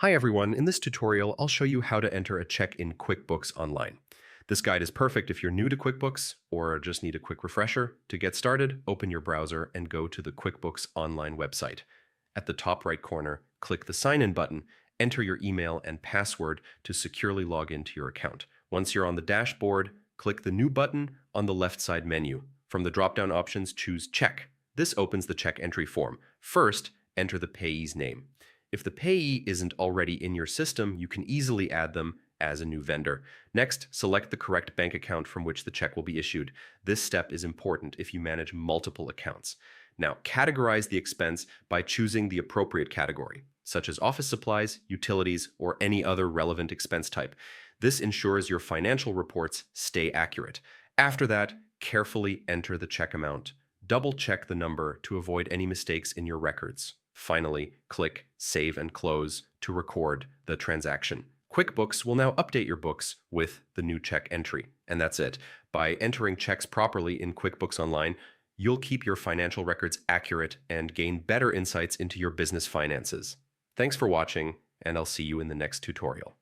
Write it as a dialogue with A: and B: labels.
A: Hi everyone, in this tutorial I'll show you how to enter a check in QuickBooks Online. This guide is perfect if you're new to QuickBooks or just need a quick refresher. To get started, open your browser and go to the QuickBooks Online website. At the top right corner, click the Sign In button, enter your email and password to securely log into your account. Once you're on the dashboard, click the New button on the left side menu. From the drop-down options, choose Check. This opens the check entry form. First, enter the payee's name. If the payee isn't already in your system, you can easily add them as a new vendor. Next, select the correct bank account from which the check will be issued. This step is important if you manage multiple accounts. Now, categorize the expense by choosing the appropriate category, such as office supplies, utilities, or any other relevant expense type. This ensures your financial reports stay accurate. After that, carefully enter the check amount. Double-check the number to avoid any mistakes in your records. Finally, click Save and Close to record the transaction. QuickBooks will now update your books with the new check entry. And that's it. By entering checks properly in QuickBooks Online, you'll keep your financial records accurate and gain better insights into your business finances. Thanks for watching, and I'll see you in the next tutorial.